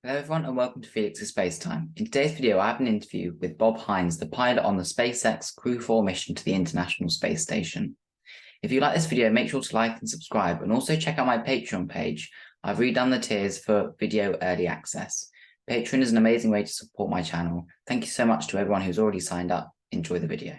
Hello everyone and welcome to Felix's Space Time. In today's video, I have an interview with Bob Hines, the pilot on the SpaceX Crew-4 mission to the International Space Station. If you like this video, make sure to like and subscribe, and also check out my Patreon page. I've redone the tiers for video early access. Patreon is an amazing way to support my channel. Thank you so much to everyone who's already signed up. Enjoy the video.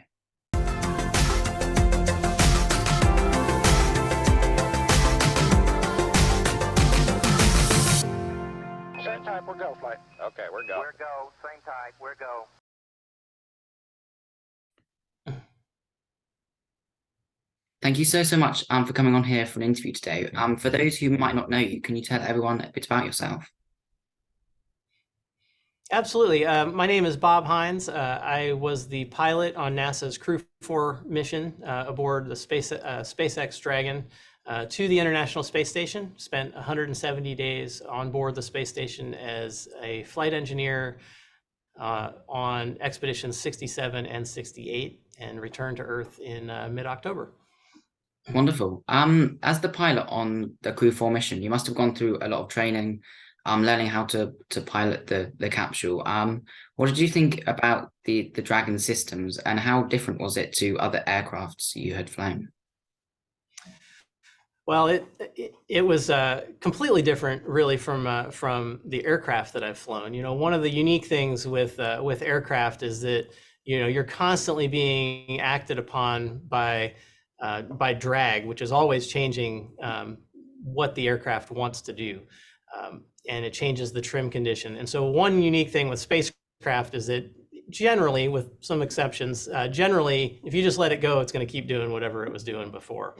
Same type, we're go, flight. Okay, we're go. We're go, same type, we're go. Thank you so much for coming on here for an interview today. For those who might not know you, can you tell everyone a bit about yourself? Absolutely. My name is Bob Hines. I was the pilot on NASA's Crew-4 mission aboard the SpaceX Dragon to the International Space Station. Spent 170 days on board the space station as a flight engineer on expeditions 67 and 68, and returned to Earth in mid-October. Wonderful. As the pilot on the Crew-4 mission, you must have gone through a lot of training, learning how to pilot the capsule. What did you think about the Dragon systems, and how different was it to other aircrafts you had flown? Well, it was completely different, really, from the aircraft that I've flown. You know, one of the unique things with aircraft is that you're constantly being acted upon by drag, which is always changing what the aircraft wants to do, and it changes the trim condition. And so, one unique thing with spacecraft is that generally, with some exceptions, generally, if you just let it go, it's going to keep doing whatever it was doing before.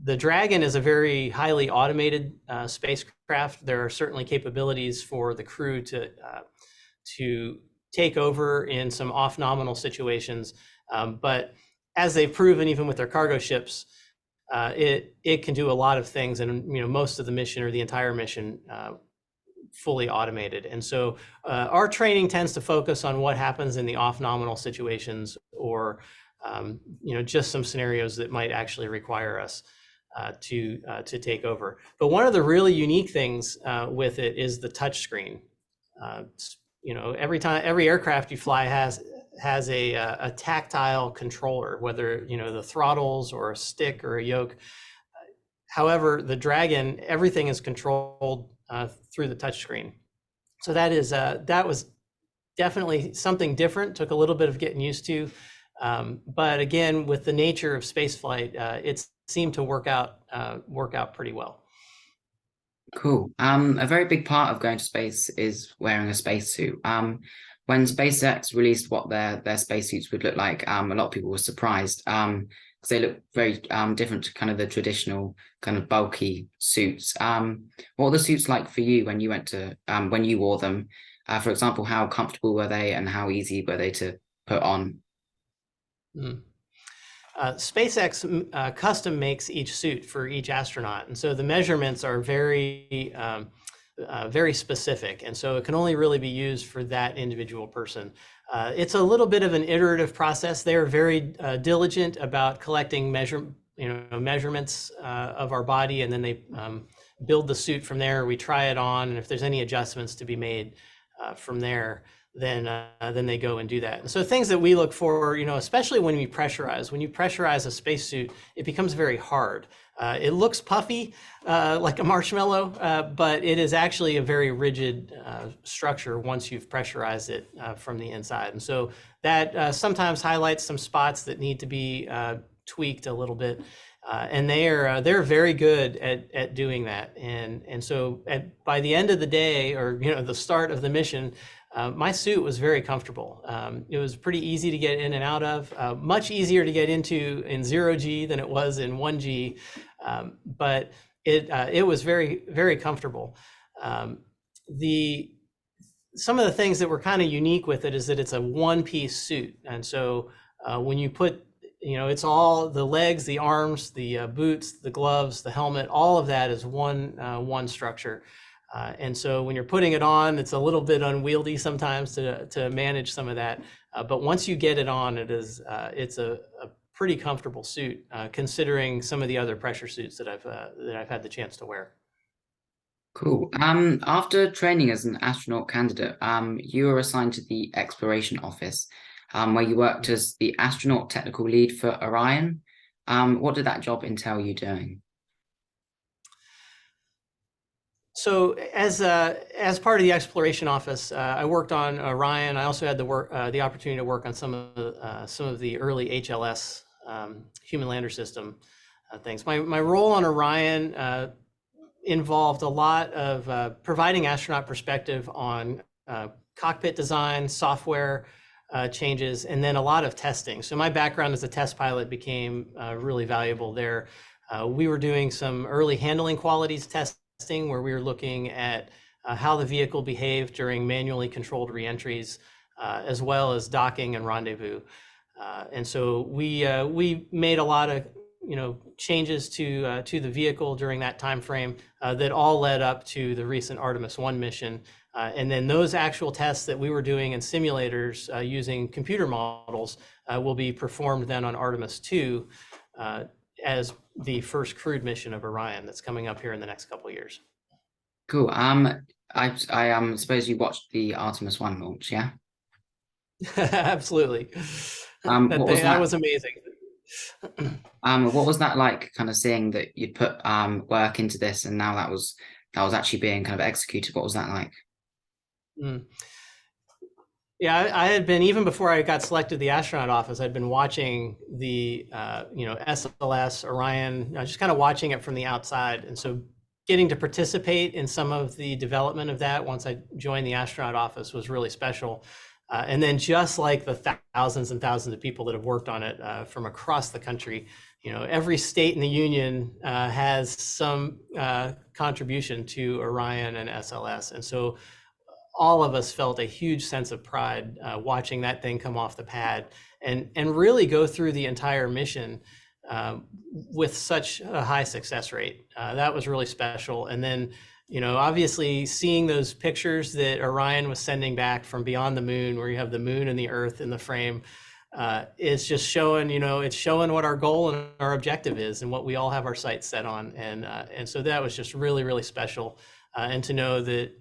The Dragon is a very highly automated spacecraft. There are certainly capabilities for the crew to take over in some off-nominal situations, but as they've proven, even with their cargo ships, it can do a lot of things, and most of the mission, or the entire mission, fully automated. And so our training tends to focus on what happens in the off-nominal situations, or just some scenarios that might actually require us to take over. But one of the really unique things with it is the touch screen. Every aircraft you fly has a tactile controller, whether the throttles or a stick or a yoke. However, the Dragon, everything is controlled through the touch screen. So that was definitely something different. Took a little bit of getting used to, but again, with the nature of spaceflight, it seemed to work out pretty well. Cool. A very big part of going to space is wearing a spacesuit. When SpaceX released what their spacesuits would look like, a lot of people were surprised because they look very different to kind of the traditional kind of bulky suits. What were the suits like for you when you when you wore them? For example, how comfortable were they, and how easy were they to put on? SpaceX custom makes each suit for each astronaut, and so the measurements are very specific, and so it can only really be used for that individual person. It's a little bit of an iterative process. They're very diligent about collecting measurements of our body, and then they build the suit from there. We try it on, and if there's any adjustments to be made from there, then they go and do that. And so things that we look for, especially when you pressurize a spacesuit, it becomes very hard. It looks puffy, like a marshmallow, but it is actually a very rigid structure once you've pressurized it from the inside. And so that sometimes highlights some spots that need to be tweaked a little bit. And they're very good at doing that. And so by the end of the day, or the start of the mission, my suit was very comfortable. It was pretty easy to get in and out of, much easier to get into in 0G than it was in 1G, but it was very, very comfortable. Some of the things that were kind of unique with it is that it's a one-piece suit, and so when you put, it's all the legs, the arms, the boots, the gloves, the helmet, all of that is one structure. And so when you're putting it on, it's a little bit unwieldy sometimes to manage some of that. But once you get it on, it's a pretty comfortable suit, considering some of the other pressure suits that I've had the chance to wear. Cool. After training as an astronaut candidate, you were assigned to the Exploration Office, where you worked as the astronaut technical lead for Orion. What did that job entail you doing? So as part of the exploration office, I worked on Orion. I also had the opportunity to work on some of the early HLS human lander system things. My role on Orion involved a lot of providing astronaut perspective on cockpit design, software changes, and then a lot of testing. So my background as a test pilot became really valuable there. We were doing some early handling qualities testing where we were looking at how the vehicle behaved during manually controlled reentries, as well as docking and rendezvous. And so we made a lot of changes to the vehicle during that time frame that all led up to the recent Artemis 1 mission. And then those actual tests that we were doing in simulators using computer models will be performed then on Artemis 2 as the first crewed mission of Orion that's coming up here in the next couple of years. Cool. I suppose you watched the Artemis 1 launch, yeah? Absolutely. What was That was amazing. What was that like, kind of seeing that you'd put work into this and now that was actually being kind of executed? What was that like? Yeah, I had been, even before I got selected to the astronaut office, I'd been watching the SLS Orion, just kind of watching it from the outside. And so getting to participate in some of the development of that once I joined the astronaut office was really special. And then just like the thousands and thousands of people that have worked on it from across the country, every state in the union has some contribution to Orion and SLS. And so all of us felt a huge sense of pride watching that thing come off the pad and really go through the entire mission with such a high success rate. That was really special. And then, obviously seeing those pictures that Orion was sending back from beyond the moon, where you have the moon and the Earth in the frame, is just showing, it's showing what our goal and our objective is and what we all have our sights set on. And so that was just really, really special. And to know that,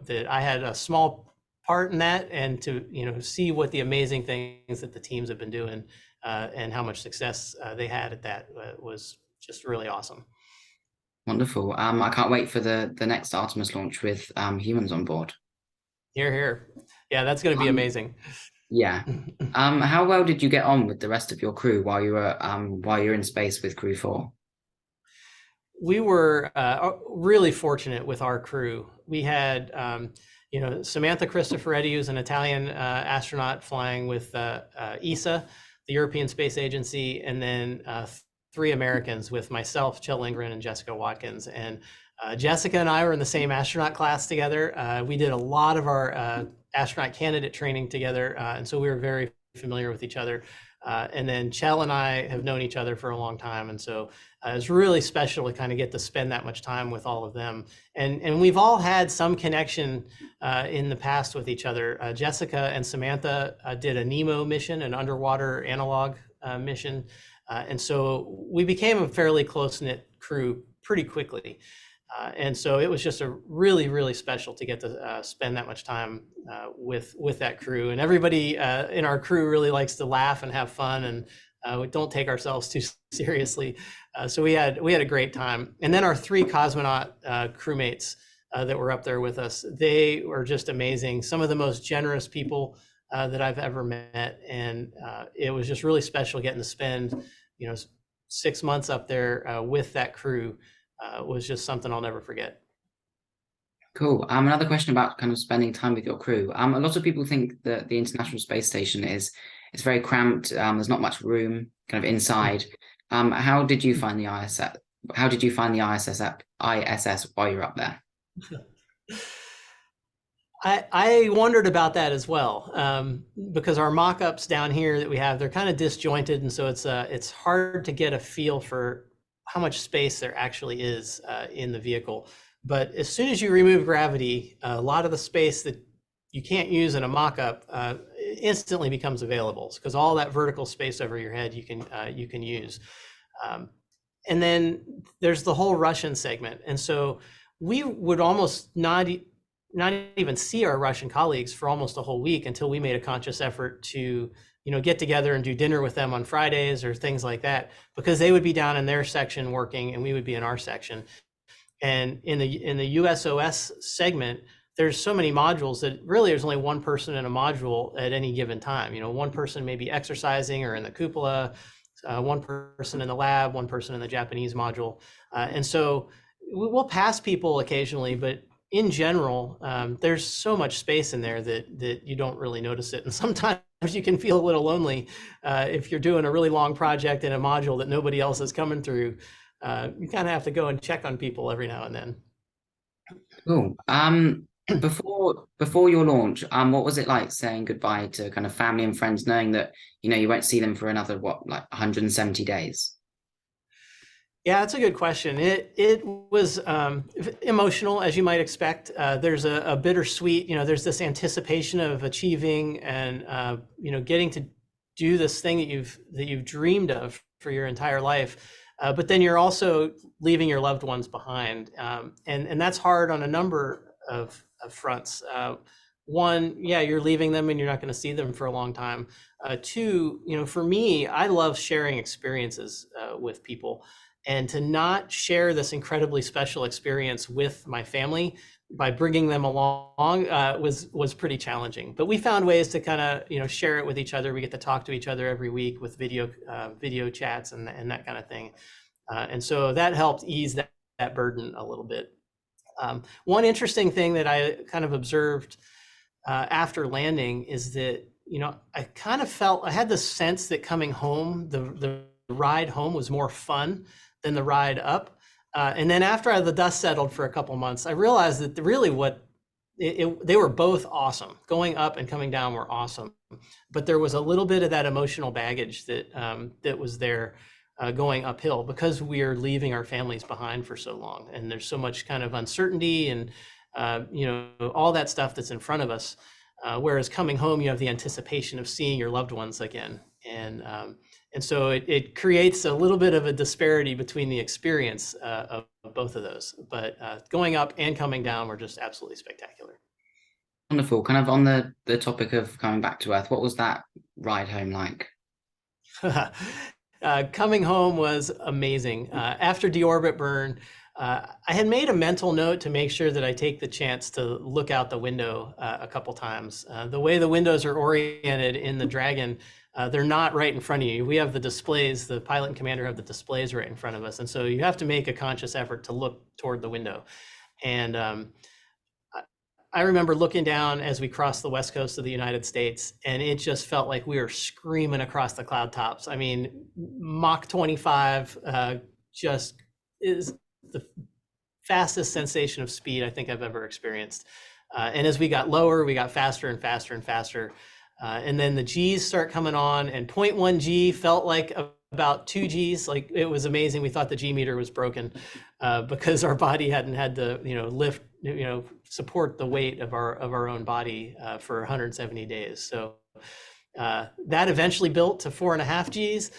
that I had a small part in that, and to, see what the amazing things that the teams have been doing and how much success they had at that was just really awesome. Wonderful. I can't wait for the next Artemis launch with humans on board. Here, here. Yeah, that's going to be amazing. Yeah. How well did you get on with the rest of your crew while you were in space with Crew-4? We were really fortunate with our crew. We had, Samantha Cristoforetti, who's an Italian astronaut flying with ESA, the European Space Agency, and then 3 Americans with myself, Chet Lindgren, and Jessica Watkins. And Jessica and I were in the same astronaut class together. We did a lot of our astronaut candidate training together, and so we were very familiar with each other. And then Chell and I have known each other for a long time. And so it's really special to kind of get to spend that much time with all of them. And we've all had some connection in the past with each other. Jessica and Samantha did a NEMO mission, an underwater analog mission. And so we became a fairly close-knit crew pretty quickly. And so it was just a really, really special to get to spend that much time with that crew. And everybody in our crew really likes to laugh and have fun, and we don't take ourselves too seriously. So we had a great time. And then our 3 cosmonaut crewmates that were up there with us, they were just amazing. Some of the most generous people that I've ever met. And it was just really special getting to spend, 6 months up there with that crew. Was just something I'll never forget. Cool. Another question about kind of spending time with your crew. A lot of people think that the International Space Station is very cramped. There's not much room kind of inside. How did you find the ISS? How did you find the ISS while you were up there? I wondered about that as well, because our mock-ups down here that we have, they're kind of disjointed, and so it's hard to get a feel for how much space there actually is in the vehicle. But as soon as you remove gravity, a lot of the space that you can't use in a mock-up instantly becomes available, because all that vertical space over your head you can use. And then there's the whole Russian segment. And so we would almost not even see our Russian colleagues for almost a whole week until we made a conscious effort to, get together and do dinner with them on Fridays or things like that, because they would be down in their section working and we would be in our section. And in the USOS segment, there's so many modules that really there's only one person in a module at any given time. One person may be exercising or in the cupola, one person in the lab, one person in the Japanese module. And so we'll pass people occasionally, but in general, there's so much space in there that you don't really notice it. And sometimes you can feel a little lonely if you're doing a really long project in a module that nobody else is coming through. You kind of have to go and check on people every now and then. Cool. Before your launch, what was it like saying goodbye to kind of family and friends, knowing that, you won't see them for another, what, like 170 days? Yeah, that's a good question. It was emotional, as you might expect. There's a bittersweet, there's this anticipation of achieving and getting to do this thing that you've dreamed of for your entire life. But then you're also leaving your loved ones behind, and that's hard on a number of fronts. One, yeah, you're leaving them and you're not going to see them for a long time. Two, for me, I love sharing experiences with people. And to not share this incredibly special experience with my family by bringing them along was pretty challenging. But we found ways to kind of share it with each other. We get to talk to each other every week with video chats and that kind of thing. And so that helped ease that burden a little bit. One interesting thing that I kind of observed after landing is that I kind of felt I had the sense that coming home, the ride home was more fun than the ride up. And then after the dust settled for a couple months, I realized that really they were both awesome. Going up and coming down were awesome. But there was a little bit of that emotional baggage that was there going uphill because we are leaving our families behind for so long. And there's so much kind of uncertainty and, all that stuff that's in front of us. Whereas coming home, you have the anticipation of seeing your loved ones again. And so it creates a little bit of a disparity between the experience of both of those. But going up and coming down were just absolutely spectacular. Wonderful. Kind of on the topic of coming back to Earth, what was that ride home like? Coming home was amazing. After deorbit burn, I had made a mental note to make sure that I take the chance to look out the window a couple times. The way the windows are oriented in the Dragon, they're not right in front of you. We have the displays, the pilot and commander have the displays right in front of us. And so you have to make a conscious effort to look toward the window. And I remember looking down as we crossed the west coast of the United States, and it just felt like we were screaming across the cloud tops. I mean, Mach 25 just is the fastest sensation of speed I think I've ever experienced. And as we got lower, we got faster and faster and faster. And then the G's start coming on, and 0.1 G felt like about 2 G's. Like, it was amazing. We thought the G meter was broken because our body hadn't had to, lift, support the weight of our own body for 170 days. So that eventually built to 4.5 G's,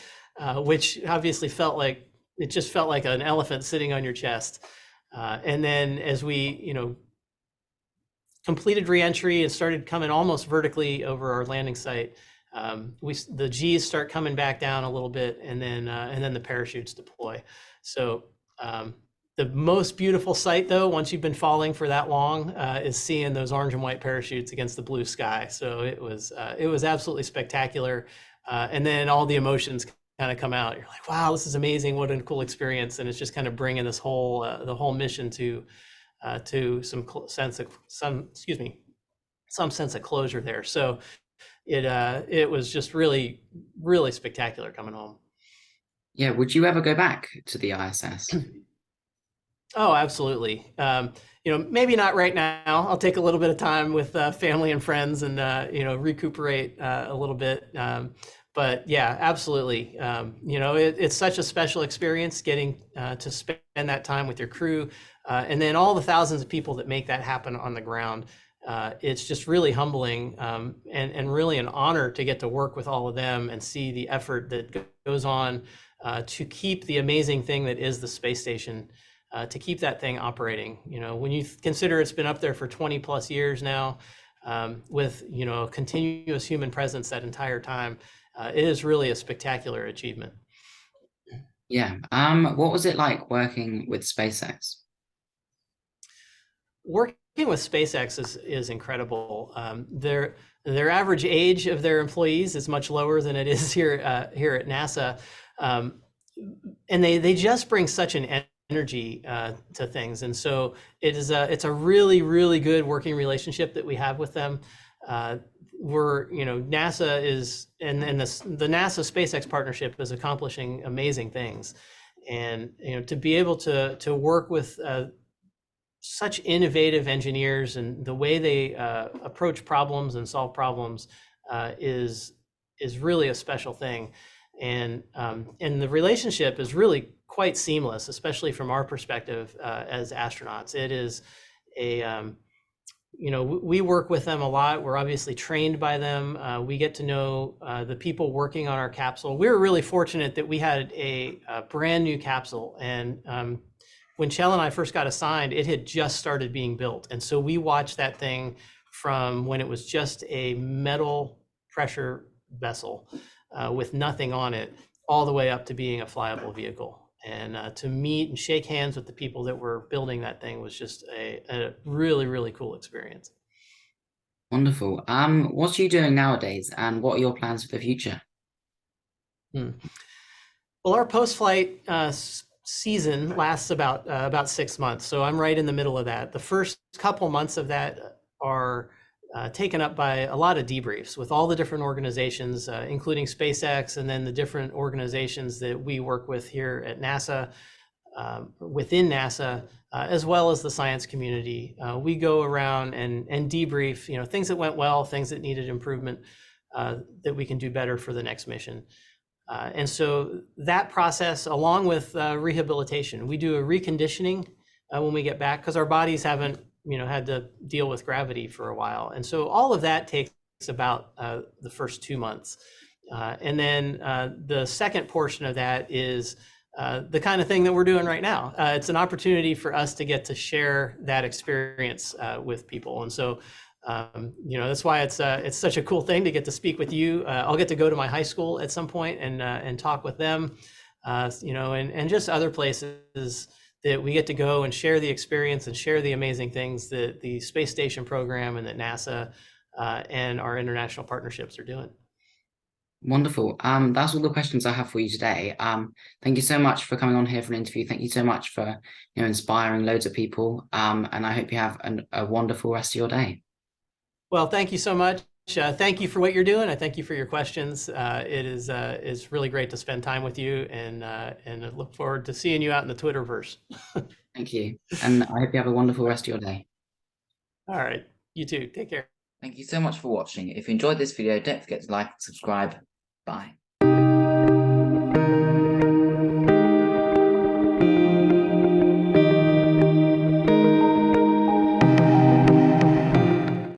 which obviously felt like an elephant sitting on your chest. And then as we, completed reentry and started coming almost vertically over our landing site, the G's start coming back down a little bit, and then the parachutes deploy. So the most beautiful sight, though, once you've been falling for that long, is seeing those orange and white parachutes against the blue sky. So it was absolutely spectacular. And then all the emotions kind of come out. You're like, wow, this is amazing! What a cool experience! And it's just kind of bringing this whole the whole mission to some sense of closure there. So it was just really, really spectacular coming home. Yeah, would you ever go back to the ISS? Oh, absolutely. Maybe not right now. I'll take a little bit of time with family and friends and recuperate a little bit. But yeah, absolutely. It's such a special experience getting to spend that time with your crew, and then all the thousands of people that make that happen on the ground. It's just really humbling and really an honor to get to work with all of them and see the effort that goes on to keep the amazing thing that is the space station to keep that thing operating. You know, when you consider it's been up there for 20 plus years now, with, you know, continuous human presence that entire time, it is really a spectacular achievement. Yeah. What was it like working with SpaceX? Working with SpaceX is incredible. Their average age of their employees is much lower than it is here at NASA, and they just bring such an energy to things, and so it's a really good working relationship that we have with them. We're, you know, NASA is, and the NASA SpaceX partnership is accomplishing amazing things, and you know, to be able to work with such innovative engineers and the way they approach problems and solve problems is really a special thing, and the relationship is really quite seamless, especially from our perspective as astronauts. It is a you know, we work with them a lot. We're obviously trained by them. We get to know the people working on our capsule. We were really fortunate that we had a brand new capsule, and when Chell and I first got assigned, it had just started being built. And so we watched that thing from when it was just a metal pressure vessel with nothing on it, all the way up to being a flyable vehicle. And to meet and shake hands with the people that were building that thing was just a really cool experience. Wonderful. What are you doing nowadays, and what are your plans for the future? Well, our post-flight season lasts about 6 months, so I'm right in the middle of that. The first couple months of that are taken up by a lot of debriefs with all the different organizations, including SpaceX, and then the different organizations that we work with here at NASA, within NASA, as well as the science community. We go around and debrief, you know, things that went well, things that needed improvement, that we can do better for the next mission. And so that process, along with rehabilitation, we do a reconditioning when we get back, because our bodies haven't, you know, had to deal with gravity for a while. And so all of that takes about the first 2 months. And then the second portion of that is the kind of thing that we're doing right now. It's an opportunity for us to get to share that experience with people. And so, you know, that's why it's such a cool thing to get to speak with you. I'll get to go to my high school at some point and talk with them, you know, and just other places that we get to go and share the experience and share the amazing things that the space station program and that NASA and our international partnerships are doing. Wonderful. That's all the questions I have for you today. Thank you so much for coming on here for an interview. Thank you so much for, you know, inspiring loads of people. And I hope you have a wonderful rest of your day. Well, thank you so much. Thank you for what you're doing. I thank you for your questions. It is really great to spend time with you, and I look forward to seeing you out in the Twitterverse. Thank you. And I hope you have a wonderful rest of your day. All right. You too. Take care. Thank you so much for watching. If you enjoyed this video, don't forget to like and subscribe. Bye.